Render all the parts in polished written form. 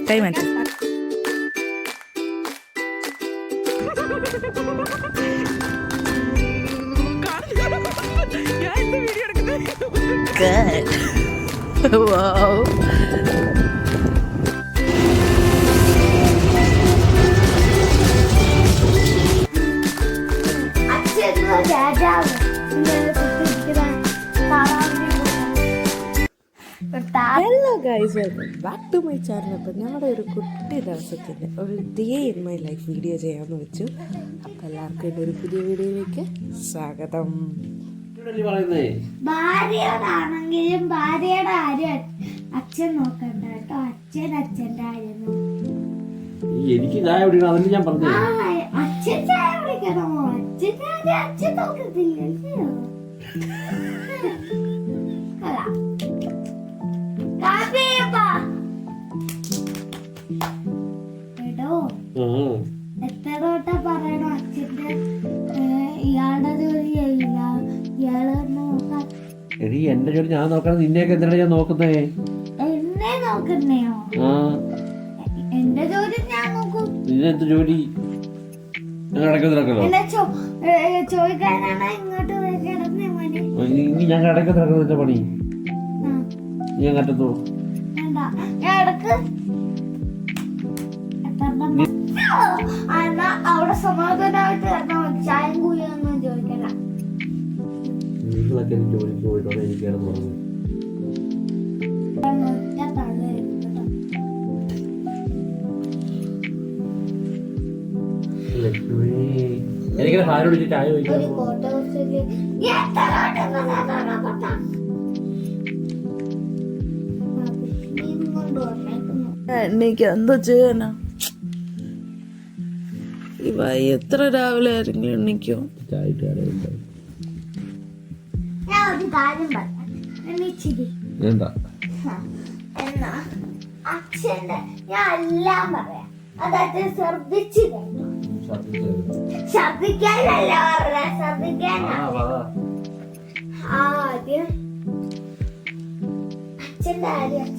കൈ മാറ്റി. Good. Wow. Hello guys, welcome back to my channel. അപ്പം ഞങ്ങളുടെ ഒരു കുട്ടി ദിവസത്തിൻ്റെ ഒരു day in my life video ചെയ്യാമെന്ന് വെച്ചു. അപ്പം എല്ലാവർക്കും എൻ്റെ ഒരു പുതിയ വീഡിയോയിലേക്ക് സ്വാഗതം. ഭാര്യയോടാണെങ്കിലും ഭാര്യയുടെ ആരും അച്ഛൻ നോക്കണ്ട കേട്ടോ. അച്ഛൻ്റെ ആര്യം എനിക്ക് ചായ കുടിക്കണം, അതിന് ഞാൻ പറഞ്ഞു. അച്ഛൻ ചായ കുടിക്കണോ? അച്ഛൻ നോക്കത്തില്ലല്ലോ. എത്ര വട്ടം പറയണോ അച്ഛന്റെ ഇയാളുടെ ജോലി ചെയ്യില്ല, ഇയാള് നോക്കാം. എടി എന്റെ ജോലി ഞാൻ നോക്കണം, നിന്നെയൊക്കെ എന്തിനാ ഞാൻ നോക്കുന്നേ? എന്നെ നോക്കുന്നയോ? എന്റെ ജോലി ഞാൻ നോക്കും. നിന്നെന്ത് ജോലി? ചോദിക്കാനാണ് ഇങ്ങോട്ട് കിടന്നേ മോനെ. ഇനി ഞാൻ കടക്ക് നടക്കുന്നതിന്റെ പണി ഞാൻ കറ്റത്തോ? ഇടക്ക് അവിടെ സമാധാനമായിട്ട് ചായം കൂലിയൊന്നും ചോദിക്കണ്ട. നിങ്ങളൊക്കെ ജോലിക്ക് പോയിട്ടാണ് എനിക്ക് കിടന്നു. എനിക്കിങ്ങനെ ഹാരം വിളിച്ച് ചായ ചോദിക്കാം. എനിക്ക് എന്തോ ചെയ്യാനാ? ഈ വൈ എത്ര രാവിലെ ആരെങ്കിലും എണ്ണിക്കോ? ഞാൻ ഒരു കാര്യം പറയാം. എന്നാ അച്ഛന്റെ ഞാൻ എല്ലാം പറയാം. അതായത് ശ്രദ്ധിച്ചു കേട്ടോ. ശ്രദ്ധിക്കാനല്ല പറഞ്ഞ, ശ്രദ്ധിക്കാനാ. ആദ്യം അച്ഛന്റെ ആരും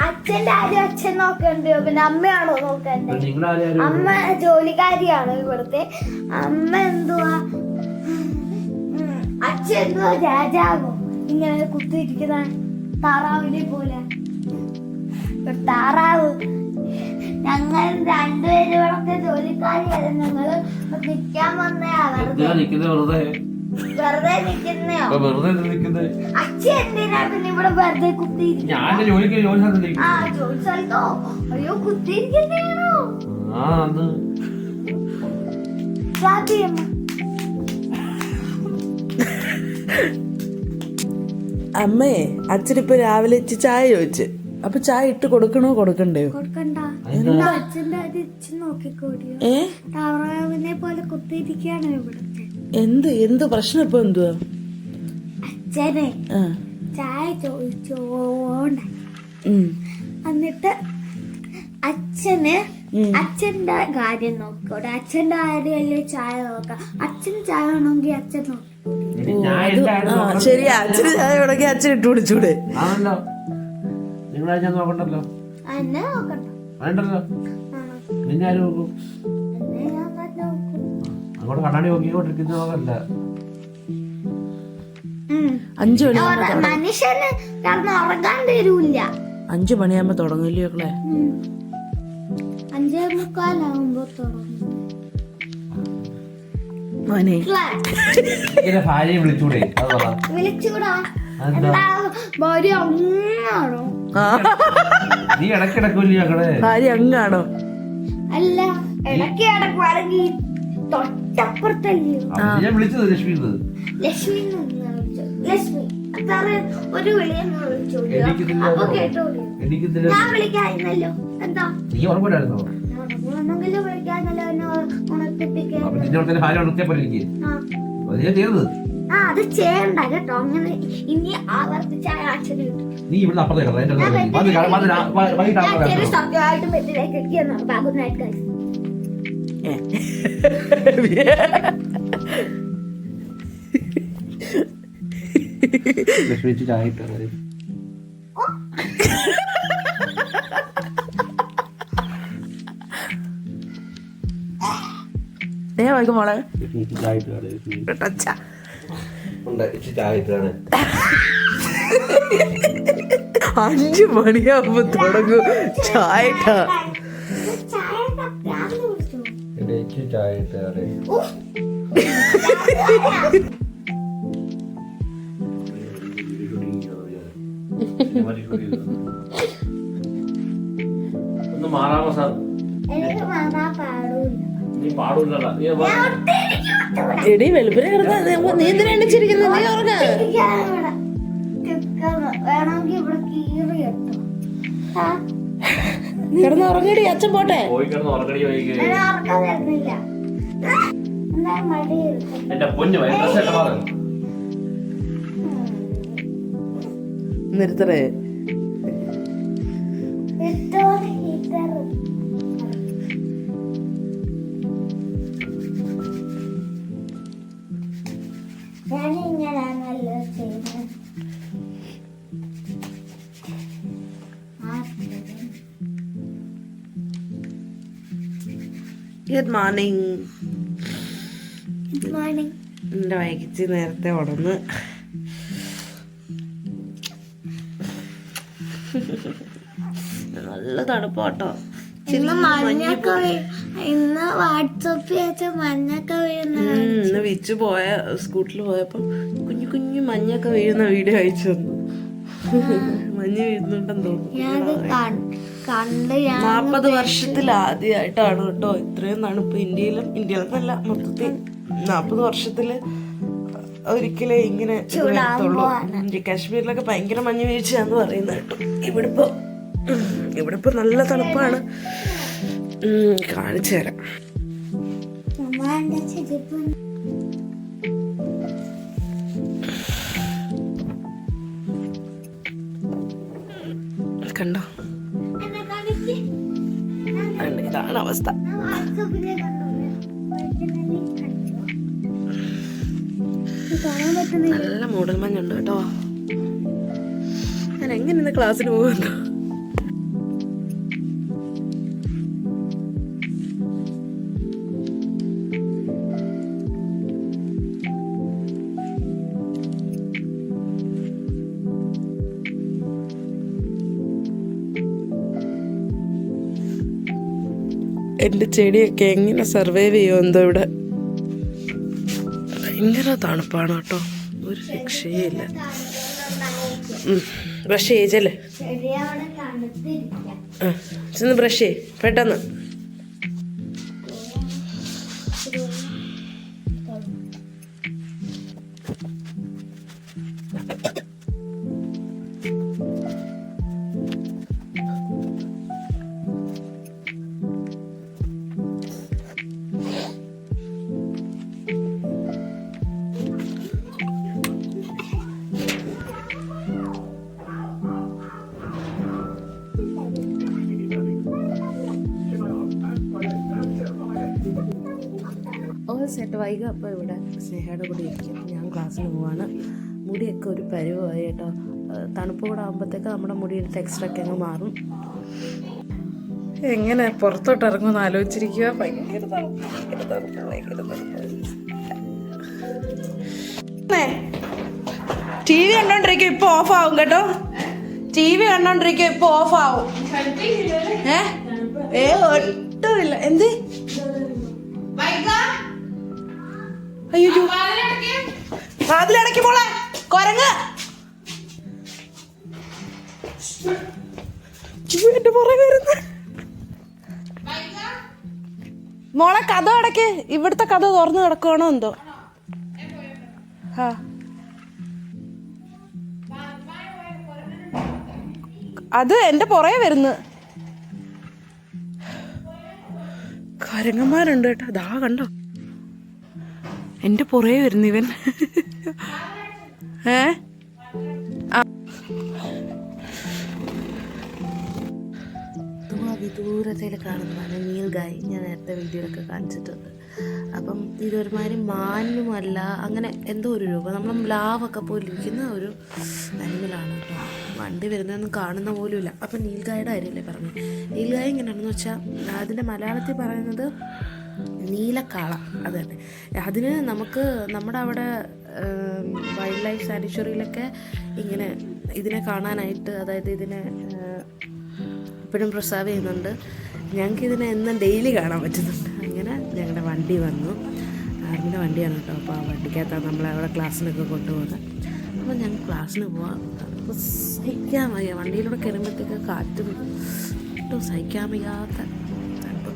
അച്ഛന്റെ ആരും അച്ഛൻ നോക്കണ്ടോ? പിന്നെ അമ്മയാണോ നോക്കണ്ടേ? അമ്മ ജോലിക്കാരിയാണോ ഇവിടുത്തെ? അമ്മ എന്തുവാ? അച്ഛൻ എന്തുവാ രാജാവോ? ഇങ്ങനെ കുത്തിയിരിക്കുന്ന താറാവിനെ പോലെ. താറാവ് ഞങ്ങൾ രണ്ടുപേരും ജോലിക്കാരിയായിരുന്നു. ഞങ്ങള് നിക്കാൻ വന്നയാ. വെറുതെ നിക്കുന്നയോ? അച്ഛൻ എന്തിനാ പിന്നെ ഇവിടെ വെറുതെ കുത്തിയിരിക്കുന്നത്? ജോലി സ്ഥലത്തോ? അയ്യോ, കുത്തിയിരിക്കുന്നോ? അമ്മേ, അച്ഛനിപ്പോ രാവിലെ ചായ ചോദിച്ച്. അപ്പൊ ചായ ഇട്ട് കൊടുക്കണോ കൊടുക്കണ്ടേ? കൊടുക്കണ്ട. അച്ഛന്റെ അച്ഛൻ നോക്കിക്കോടിയോ? താറാവിനെ പോലെ കുത്തിയിരിക്കാണ് ഇവിടുത്തെ. എന്ത് പ്രശ്നം ഇപ്പൊ? എന്തുവാ? അച്ഛനെ ചായ ചോദിച്ചോണ്ട. എന്നിട്ട് അച്ഛന്റെ കാര്യം നോക്കോട്ടെ. അച്ഛന്റെ കാര്യമല്ലേ ചായ നോക്കാം. അച്ഛന് ചായ വേണമെങ്കിൽ അച്ഛൻ നോക്കും. ശരിയാ, അച്ഛന് ചായ വേണമെങ്കിൽ അച്ഛൻ ഇട്ട് കുടിച്ചൂടെ? എന്നെ നോക്കണ്ടല്ലോ. എന്നെ നോക്കണ്ട. നിന്നെ ആരും നോക്കും? അങ്ങോട്ട് കണ്ണാടി നോക്കിക്കൊണ്ടിരിക്കുന്ന നോക്കല്ല. 5 മണിയാകുമ്പോ മനുഷ്യന് ഉറങ്ങാൻ തരൂല്ല. 5 മണിയാകുമ്പോ തുടങ്ങില്ലേ മക്കളെ? 5:45 തുടങ്ങും. ഭാര്യയെ വിളിച്ചൂടെ? വിളിച്ചൂടാ. ഭാര്യ അങ്ങാണോ? നീ ഇടക്കിടക്കൂല്ലേ ഞങ്ങളെ ഭാര്യ അങ്ങാണോ? അല്ല, ഇടയ്ക്ക് ഇടക്കുവാണെങ്കിൽ തൊട്ടപ്പുറത്തല്ലയോ. ഞാൻ വിളിച്ചത് ലക്ഷ്മി. ലക്ഷ്മി ഒരു വിളിയെന്ന് വിളിച്ചോളൂ. അപ്പൊ കേട്ടോളൂ. ഞാൻ വിളിക്കായിരുന്നല്ലോ. എന്താ നീ ഉറങ്ങൂലായിരുന്നോ? ഉറങ്ങുന്നെങ്കിലും വിളിക്കാന്നല്ലോ. എന്നെ ഉണർത്തിപ്പിക്കാൻ. അത് ചെയ്യണ്ട കേട്ടോ. അങ്ങനെ ഇനി ആവർത്തിച്ച അച്ഛന് കിട്ടും. സത്യമായിട്ടും ബെഡിലേക്ക് കിട്ടിയെന്നാണ്. Good night guys. ലക്ഷ്മി ചായ ഇട്ടാണ്. വൈകും മോളെ ലക്ഷ്മി ചായ ഇട്ടാണ്. ടച്ചാ ചായ ഇട്ടാണ്. 5 മണിയാകുമ്പോ തുടങ്ങും ചായ ഇട്ടാ. ചായ ഇട്ടാണ്. ഒന്ന് മാറാമോ സാർ? നീ പാടൂല്ല. എടി വെളുപ്പിനെ കിടന്ന് നീ എന്തിനാ എണ്ണിച്ചിരിക്കുന്നത്? നീ ഉറങ്ങ. കിടന്ന് ഉറങ്ങടി, അച്ഛൻ പോട്ടെ. പോയി കിടന്ന് ഉറങ്ങടി. എന്റെ പൊന്നു നിർത്തറേ. ഞാനിങ്ങനാണല്ലോ ചെയ്യുന്നത്. Good morning. Good morning. എൻ്റെ വൈകിച്ച് നേരത്തെ ഉടന്ന് നല്ല തണുപ്പാട്ടോ. ഇന്ന് മഞ്ഞൊക്കെ ഇന്ന് വാട്സപ്പിൽ വെച്ച മഞ്ഞൊക്കെ വീഴുന്ന ഇന്ന് വിച്ച് പോയ സ്കൂട്ടിൽ പോയപ്പോൾ കുഞ്ഞു കുഞ്ഞു മഞ്ഞൊക്കെ വീഴുന്ന വീഡിയോ അയച്ചു തന്നു. മഞ്ഞ് വീഴുന്നുണ്ടെന്ന് തോന്നുന്നു. 40 വർഷത്തിൽ ആദ്യമായിട്ടാണ് കേട്ടോ ഇത്രയും തണുപ്പ് ഇന്ത്യയിലെന്നല്ല മൊത്തത്തിൽ 40 വർഷത്തില് ഒരിക്കലേ ഇങ്ങനെ വരത്തുള്ളൂ. കാശ്മീരിലൊക്കെ ഭയങ്കര മഞ്ഞ് വീഴ്ചയാന്ന് പറയുന്നത് കേട്ടോ. ഇവിടെ ഇപ്പൊ നല്ല തണുപ്പാണ്. കാണിച്ചു തരാം. കണ്ടോ, ഇതാണ് അവസ്ഥ. നല്ല മൂടൽ മഞ്ഞുണ്ട് കേട്ടോ. ഞാൻ എങ്ങനെ ഇന്ന് ക്ലാസ്സിന് പോകുന്നു? എൻ്റെ ചെടിയൊക്കെ എങ്ങനെ സർവൈവ് ചെയ്യുമോ എന്തോ. ഇവിടെ ഭയങ്കര തണുപ്പാണ് കേട്ടോ, ഒരു രക്ഷയില്ല. ബ്രഷ് ചെയ്യല്ലേ? ചെന്ന് ബ്രഷ് ചെയ്യ് പെട്ടെന്ന്. സെറ്റ് വൈകും. അപ്പോൾ ഇവിടെ സ്നേഹയുടെ കൂടെ ഇരിക്കും. ഞാൻ ക്ലാസ്സിന് പോവാണ്. മുടിയൊക്കെ ഒരു പരുവായി കേട്ടോ. തണുപ്പ് കൂടെ ആകുമ്പോഴത്തേക്ക് നമ്മുടെ മുടിയുടെ ടെക്സ്ചറൊക്കെ അങ്ങ് മാറും. എങ്ങനെ പുറത്തോട്ട് ഇറങ്ങുമെന്ന് ആലോചിച്ചിരിക്കുക. ഭയങ്കര ടി വി കണ്ടോണ്ടിരിക്കും, ഇപ്പൊ ഓഫ് ആവും കേട്ടോ. ടി വി കണ്ടോണ്ടിരിക്കും, ഇപ്പൊ ഓഫ് ആവും. ഒട്ടുമില്ല. എന്ത് അയ്യോ, വാതിലടക്കി മോളെ, കൊരങ്ങ് എന്റെ പുറകെ വരുന്നു. മോളെ കഥ അടക്ക്. ഇവിടുത്തെ കഥ തുറന്നു കിടക്കുവാണോ എന്തോ. അത് എന്റെ പുറകെ വരുന്നു. കൊരങ്ങന്മാരുണ്ട് കേട്ടോ. അതാ കണ്ടോ, എന്റെ പുറകെ വരുന്നു ഇവൻ. ദൂരത്തിൽ കാണുന്നതാണ് നീൽഗായ്. ഞാൻ നേരത്തെ വീഡിയോയിലൊക്കെ കാണിച്ചിട്ടുണ്ട്. അപ്പം ഇതൊരുമാതിരി മാനുമല്ല, അങ്ങനെ എന്തോ ഒരു രൂപം, നമ്മൾ മ്ലാവൊക്കെ പോലെ ഇരിക്കുന്ന ഒരു അനിമലാണ് കേട്ടോ. വണ്ടി വരുന്നതൊന്നും കാണുന്ന പോലുമില്ല. അപ്പം നീൽഗായുടെ കാര്യമല്ലേ പറഞ്ഞു. നീൽഗായ എങ്ങനെയാണെന്ന് വെച്ചാൽ അതിൻ്റെ മലയാളത്തിൽ പറയുന്നത് നീലക്കാള. അത് തന്നെ. അതിന് നമുക്ക് നമ്മുടെ അവിടെ വൈൽഡ് ലൈഫ് സാങ്ച്വറിയിലൊക്കെ ഇങ്ങനെ ഇതിനെ കാണാനായിട്ട്, അതായത് ഇതിനെ എപ്പോഴും പ്രിസർവ് ചെയ്യുന്നുണ്ട്. ഞങ്ങൾക്ക് ഇതിനെ എന്നും ഡെയിലി കാണാൻ പറ്റുന്നുണ്ട്. അങ്ങനെ ഞങ്ങളുടെ വണ്ടി വന്നു, ആർമിയുടെ വണ്ടിയാണ് കേട്ടോ. അപ്പോൾ ആ വണ്ടിക്കകത്താണ് നമ്മളെ അവിടെ ക്ലാസ്സിനൊക്കെ കൊണ്ടുപോകുന്നത്. അപ്പോൾ ഞങ്ങൾ ക്ലാസ്സിന് പോവാം. അപ്പോൾ സഹിക്കാൻ വയ്യ, വണ്ടിയിലൂടെ കയറുമ്പോഴത്തേക്ക് കാറ്റും ഒട്ടും സഹിക്കാൻ വയ്യാത്ത തണുപ്പ്.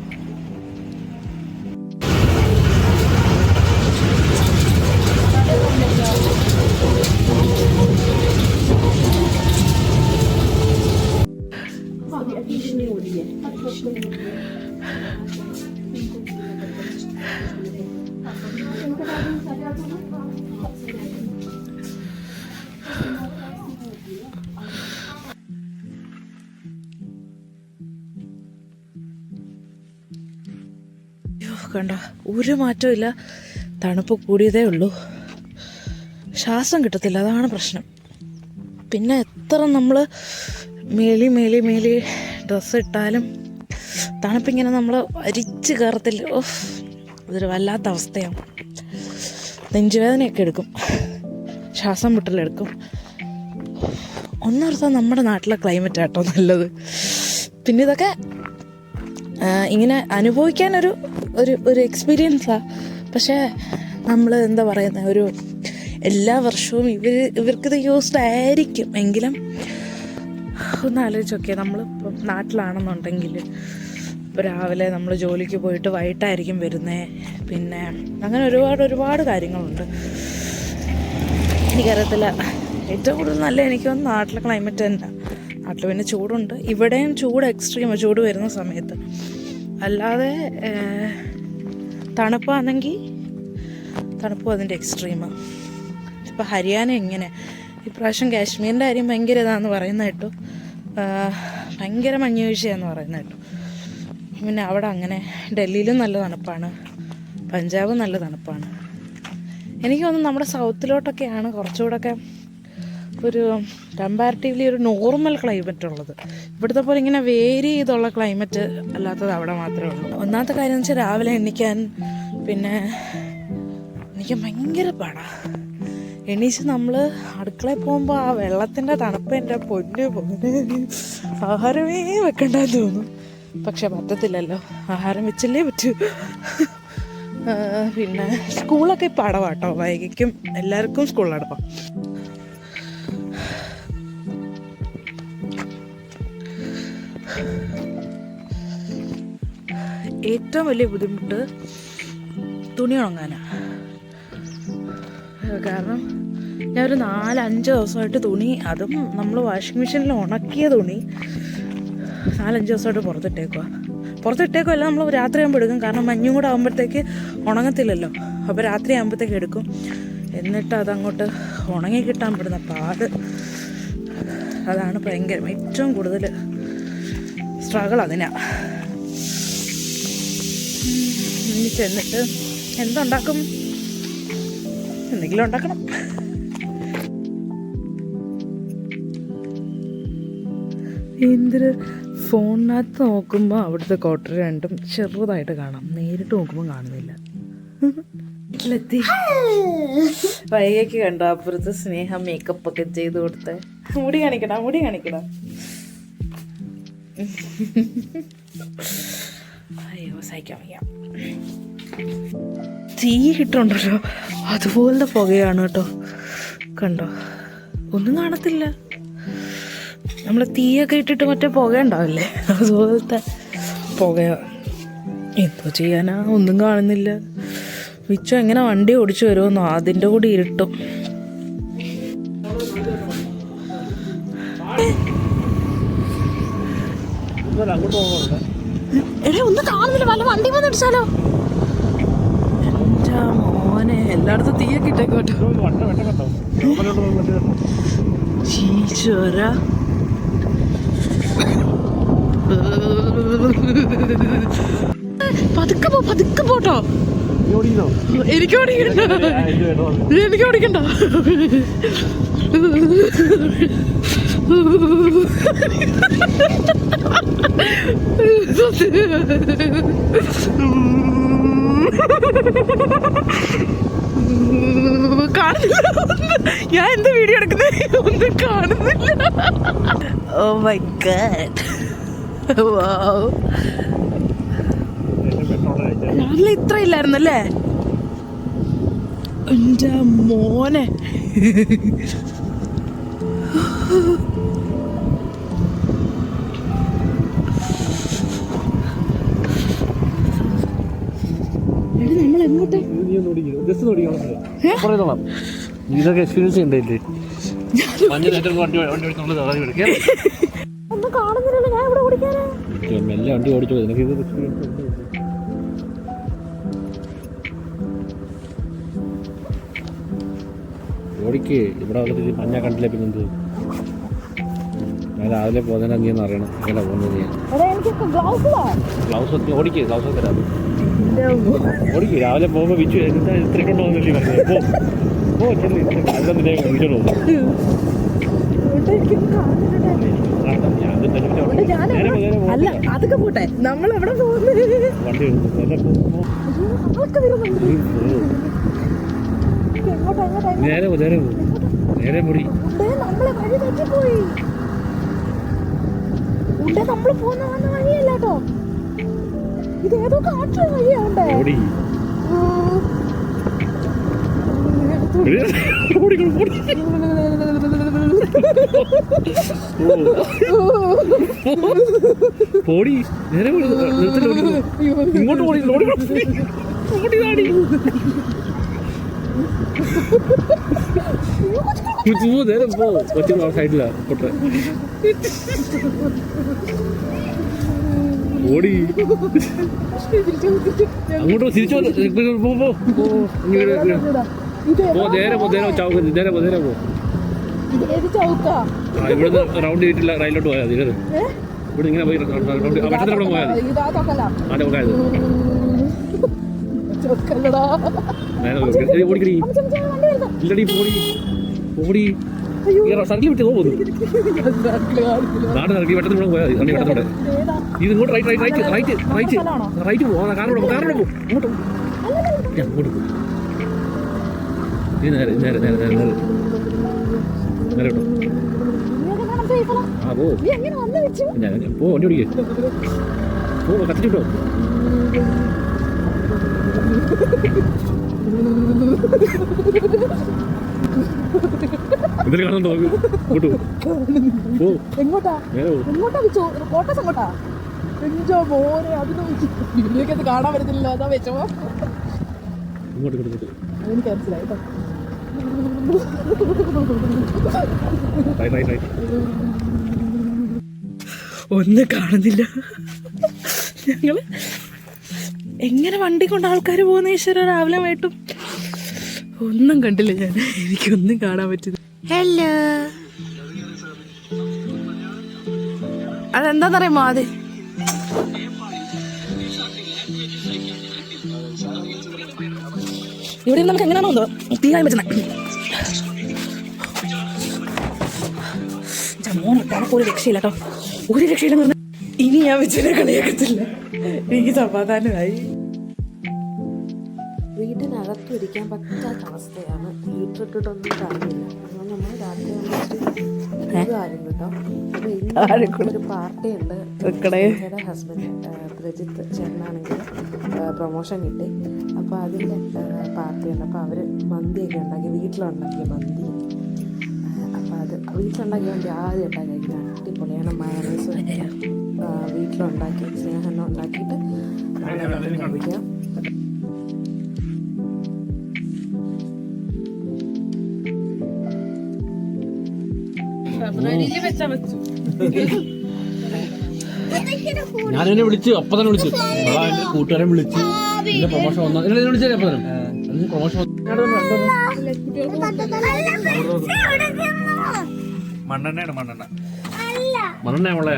കണ്ട ഒരു മാറ്റവും ഇല്ല, തണുപ്പ് കൂടിയതേ ഉള്ളൂ. ശ്വാസം കിട്ടത്തില്ല, അതാണ് പ്രശ്നം. പിന്നെ എത്ര നമ്മൾ മേലി ഡ്രസ്സ് ഇട്ടാലും തണുപ്പിങ്ങനെ നമ്മൾ അരിച്ച് കയറത്തില്ല. ഓഹ്, ഇതൊരു വല്ലാത്ത അവസ്ഥയാണ്. നെഞ്ചുവേദനയൊക്കെ എടുക്കും, ശ്വാസം മുട്ടലെടുക്കും. ഒന്നോർത്താൽ നമ്മുടെ നാട്ടിലെ ക്ലൈമറ്റ് ആട്ടോ നല്ലത്. പിന്നെ ഇതൊക്കെ ഇങ്ങനെ അനുഭവിക്കാനൊരു ഒരു എക്സ്പീരിയൻസാണ്. പക്ഷേ നമ്മൾ എന്താ പറയുന്നത്, ഒരു എല്ലാ വർഷവും ഇവർക്കിത് യൂസ്ഡ് ആയിരിക്കും. എങ്കിലും ഒന്ന് ആലോചിച്ച് നോക്കിയാൽ നമ്മളിപ്പം നാട്ടിലാണെന്നുണ്ടെങ്കിൽ ഇപ്പോൾ രാവിലെ നമ്മൾ ജോലിക്ക് പോയിട്ട് വൈകിട്ടായിരിക്കും വരുന്നത്. പിന്നെ അങ്ങനെ ഒരുപാട് കാര്യങ്ങളുണ്ട്. എനിക്കറിയത്തില്ല, ഏറ്റവും കൂടുതൽ നല്ല എനിക്ക് തോന്നുന്നു നാട്ടിലെ ക്ലൈമറ്റ് തന്നെ. നാട്ടിൽ പിന്നെ ചൂടുണ്ട്, ഇവിടെയും ചൂട് എക്സ്ട്രീമാണ് ചൂട് വരുന്ന സമയത്ത്. അല്ലാതെ തണുപ്പാണെങ്കിൽ തണുപ്പും അതിൻ്റെ എക്സ്ട്രീമാണ്. ഇപ്പോൾ ഹരിയാന എങ്ങനെ ഇപ്രാവശ്യം കാശ്മീരിൻ്റെ കാര്യം ഭയങ്കര ഇതാണെന്ന് പറയുന്ന കേട്ടു, ഭയങ്കര മഞ്ഞ് വീഴ്ചയാണെന്ന് പറയുന്ന കേട്ടു. പിന്നെ അവിടെ അങ്ങനെ ഡൽഹിയിലും നല്ല തണുപ്പാണ്, പഞ്ചാബും നല്ല തണുപ്പാണ്. എനിക്ക് തോന്നുന്നു നമ്മുടെ സൗത്തിലോട്ടൊക്കെയാണ് കുറച്ചുകൂടെയൊക്കെ ഒരു കമ്പാരിറ്റീവ്ലി ഒരു നോർമൽ ക്ലൈമറ്റ് ഉള്ളത്. ഇവിടുത്തെ പോലെ ഇങ്ങനെ വേരി ചെയ്തുള്ള ക്ലൈമറ്റ് അല്ലാത്തത് അവിടെ മാത്രമേ ഉള്ളൂ. ഒന്നാമത്തെ കാര്യം എന്ന് വെച്ചാൽ രാവിലെ എണീക്കാൻ, പിന്നെ എനിക്ക് ഭയങ്കര പാടാണ്. എണീച്ച് നമ്മൾ അടുക്കളയിൽ പോകുമ്പോൾ ആ വെള്ളത്തിൻ്റെ തണുപ്പ് എൻ്റെ പൊന്ന് ആഹാരമേ വെക്കണ്ടെന്ന് തോന്നും. പക്ഷെ പറ്റത്തില്ലല്ലോ, ആഹാരം വെച്ചല്ലേ പറ്റൂ. പിന്നെ സ്കൂളൊക്കെ ഇപ്പം അടവാട്ടോ, വൈകിക്കും എല്ലാവർക്കും സ്കൂൾ അടവാം. ഏറ്റവും വലിയ ബുദ്ധിമുട്ട് തുണി ഉണങ്ങാനാണ്. കാരണം ഞാൻ ഒരു 4-5 ദിവസമായിട്ട് തുണി, അതും നമ്മൾ വാഷിംഗ് മെഷീനിൽ ഉണക്കിയ തുണി 4-5 ദിവസമായിട്ട് പുറത്തിട്ടേക്കുമല്ല, നമ്മൾ രാത്രി ആകുമ്പോൾ എടുക്കും. കാരണം മഞ്ഞും കൂടെ ആകുമ്പോഴത്തേക്ക് ഉണങ്ങത്തില്ലല്ലോ. അപ്പോൾ രാത്രി ആകുമ്പോഴത്തേക്ക് എടുക്കും. എന്നിട്ട് അതങ്ങോട്ട് ഉണങ്ങി കിട്ടാൻ പെടുന്ന പാട്, അതാണ് ഭയങ്കരം. ഏറ്റവും കൂടുതൽ സ്ട്രഗിൾ അതിനാണ്. ഇനി ചെന്നിട്ട് എന്തുണ്ടാക്കും, എന്തെങ്കിലും ഉണ്ടാക്കണം. എന്തൊരു ഫോണിനകത്ത് നോക്കുമ്പോൾ അവിടുത്തെ ക്വാർട്ടർ രണ്ടും ചെറുതായിട്ട് കാണാം, നേരിട്ട് നോക്കുമ്പോൾ കാണുന്നില്ല. വീട്ടിലെത്തി വൈകയ്ക്ക് കണ്ടോ അപ്പുറത്ത് സ്നേഹം മേക്കപ്പ് ഒക്കെ ചെയ്ത് കൊടുത്ത്. മുടി കാണിക്കടാ. അയ്യോ സഹിക്കാൻ വയ്യ. തീ കിട്ടുണ്ടല്ലോ, അതുപോലത്തെ പുകയാണ് കേട്ടോ. കണ്ടോ, ഒന്നും കാണത്തില്ല. നമ്മൾ തീയൊക്കെ ഇട്ടിട്ട് മറ്റേ പുക ഉണ്ടാവില്ലേ, അതുപോലത്തെ പുകയാ. എന്തോ ചെയ്യാനാ, ഒന്നും കാണുന്നില്ല. വിച്ചു എങ്ങനെ വണ്ടി ഓടിച്ചു വരുമെന്നോ, അതിൻ്റെ കൂടി ഇരുട്ടും. എടേ ഒന്നും കാണുന്നില്ല, വല്ല വണ്ടി വന്ന് അടിച്ചാലോ. എൻ്റെ മോനെ, എല്ലായിടത്തും തീയൊക്കെ ഇട്ടേക്കോട്ടോ. ഈശ്വര, പതുക്കെ പോട്ടോ. ഓടിക്കണോ? എനിക്ക് ഓടിക്കണ്ട, എനിക്ക് ഓടിക്കണ്ട. കാണുന്നില്ല, ഞാൻ എന്താ വീഡിയോ എടുക്കുന്നത്, ഒന്നും കാണുന്നില്ല. ഓ മൈ ഗോഡ്, വാവ്. രാവിലെ ഇത്ര ഇല്ലായിരുന്നല്ലേ എന്റെ മോനെ. നമ്മൾ എങ്ങോട്ട് ഇതൊക്കെ എക്സ്പീരിയൻസ് ഉണ്ടല്ലേ? ഒന്നും കാണുന്നില്ലല്ലോ, ഞാൻ ഇവിടെ ഓടിക്കാനാ. മെല്ലെ വണ്ടി ഓടിച്ചോ, നിനക്ക് ഇത് എക്സ്പീരിയൻസ് ഉണ്ട്. ഓടിക്ക്, ഇവിടെ വന്നിട്ട് മഞ്ഞ കണ്ടില്ല പിന്നെന്ത്? ഞാൻ രാവിലെ പോകുന്നതിനാ നീ ഒന്ന് അറിയണം എങ്ങനെ പോകുന്നത്. ഞാൻ ഗ്ലൗസ് ഒക്കെ ഓടിക്ക്, ഗ്ലൗസ് ഒക്കെ തരാം. ഓടിക്ക്, രാവിലെ പോകുമ്പോൾ വിച്ചു ഇത്രക്കൊണ്ടോ പറഞ്ഞത്. അതിനെ വിളിച്ചോളൂ. അല്ല അതൊക്കെ പോട്ടെ, നമ്മൾ എവിടെ പോകുന്നത്? വണ്ടി നേരെ പോ, നേരെ പോ, നേരെ പൊടി. നമ്മളെ വഴി തെറ്റിപ്പോയി. നമ്മൾ പോകുന്ന വഴിയല്ല കേട്ടോ, ഇത് ഏതോ കാട്ടിലെ വഴിയാണ്ടേ. പോടി, നേരെ ഇങ്ങോട്ട് പോടി, നേരെ പോ. കൊച്ചു സൈഡിലാ പൊട്ടെ. ഓടി അങ്ങോട്ട് തിരിച്ചു പോ, നേരെ പോ, നേരെ ചൗക്ക്, നേരെ പോ, നേരെ പോ. ഇവിടുന്ന് റൗണ്ട് ചെയ്തിട്ടില്ല, റൈലിലോട്ട് പോയാൽ മതി. ഇവിടെ ഇങ്ങനെ പോയി ഭക്ഷണത്തിലൂടെ പോയാൽ മതി. ആ ചോക്കായത് ഓടിക്കടി, ഇല്ലടി പോടി, ഓടി സർക്കിൾ വിട്ട് പോകുന്നു. നാട് സർക്കിൾ വെട്ടത്തിലൂടെ പോയാൽ മതി. വെട്ടത്തിലൂടെ ഇത് ഇങ്ങോട്ട് right right right right right right പോ. കാറിലൂടെ പോ, കാറിലൂടെ പോ, അങ്ങോട്ട് അങ്ങോട്ട് പോ. ഇത് നേരെ നേരെ നേരെ നേരെ നേരെ നേരെ കേട്ടോ. ആ പോ, പോ, വണ്ടി ഓടിക്കേ, പോ, കത്തിച്ചിട്ടോ. എന്തിനു കാണുന്നുണ്ടോ? ഇങ്ങോട്ട് പോ. എങ്ങോട്ടാ വെച്ചോ? കോട്ടസ് അങ്ങോട്ടാ? എന്തോ മോനെ, അതിനൊക്കെ കാണാൻ പറ്റത്തില്ല, അതാ വെച്ചോ. ഇങ്ങോട്ട് ഇങ്ങോട്ട് അതെനിക്ക് മനസ്സിലായി കേട്ടോ. ഒന്നും കാണുന്നില്ല. ഞങ്ങള് എങ്ങനെ വണ്ടി കൊണ്ട് ആൾക്കാർ പോകുന്ന ഈശ്വര, രാവിലെ വൈകിട്ടും ഒന്നും കണ്ടില്ല ഞാൻ, എനിക്കൊന്നും കാണാൻ പറ്റില്ല. ഹലോ, അതെന്താന്നറിയാമോ? അത് ഇവിടെ നമുക്ക് എങ്ങനെയാണോ എന്തോ തീരാൻ പറ്റുന്നത്. ഒരു രക്ഷയില്ല കേട്ടോ, ഒരു രക്ഷയില്ലെന്ന് പറഞ്ഞാൽ ഇനി ഞാൻ വെച്ചിനെ കളിയാക്കത്തില്ല. എനിക്ക് സമാധാനമായി. വീട്ടിനകത്തും ഇരിക്കാൻ പറ്റാത്ത അവസ്ഥയാണ്, ഹീറ്റർ ഇട്ടിട്ടൊന്നും കാര്യമില്ല. അങ്ങനെ നമ്മൾ രാത്രി കാര്യം കേട്ടോ. അപ്പോൾ ഒരു പാർട്ടി ഉണ്ട്. എൻ്റെ ഹസ്ബൻഡ് പ്രജിത്ത് ചേട്ടനാണെങ്കിൽ പ്രൊമോഷൻ കിട്ടി, അപ്പോൾ അതിൻ്റെ പാർട്ടി ഉണ്ട്. അപ്പോൾ അവർ മന്തിയൊക്കെ ഉണ്ടാക്കി, വീട്ടിലുണ്ടാക്കിയ മന്തി. അപ്പോൾ അത് വീട്ടിലുണ്ടാക്കിയ മന്തി ആദ്യം ഉണ്ടാക്കിയ അടിപൊളിയാണ്. മയണൈസ് വീട്ടിലുണ്ടാക്കി സ്നേഹം ഉണ്ടാക്കിയിട്ട് കഴിക്കാം. ഞാനെന്നെ വിളിച്ചു, അപ്പൊ തന്നെ വിളിച്ചു, എന്റെ കൂട്ടുകാരൻ വിളിച്ചു. എന്റെ പ്രൊമോഷൻ വന്നു, വിളിച്ചേ അപ്പൊ തന്നെ പ്രൊമോഷൻ മണ്ണെണ്ണയാണ്. മണ്ണെണ്ണ മോളെ.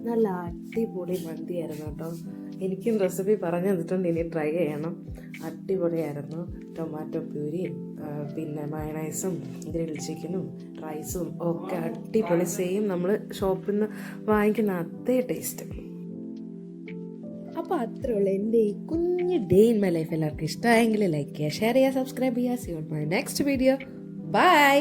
നല്ല അടിപൊളി മന്തിയായിരുന്നു കേട്ടോ. എനിക്കും റെസിപ്പി പറഞ്ഞു തന്നിട്ടുണ്ട്, ഇനി ട്രൈ ചെയ്യണം. അടിപൊളിയായിരുന്നു. ടൊമാറ്റോ പ്യൂരിയും പിന്നെ മയണൈസും ഗ്രിൽ ചിക്കനും റൈസും ഒക്കെ അടിപൊളി. സെയിം നമ്മൾ ഷോപ്പിൽ നിന്ന് വാങ്ങിക്കുന്ന അതേ ടേസ്റ്റ്. അപ്പോൾ അത്രേ ഉള്ളൂ എൻ്റെ ഈ കുഞ്ഞ് ഡേ ഇൻ മൈ ലൈഫ്. എല്ലാവർക്കും ഇഷ്ടമായെങ്കിൽ ലൈക്ക് ചെയ്യുക, ഷെയർ ചെയ്യുക, സബ്സ്ക്രൈബ് ചെയ്യുക. See you on my next video. By.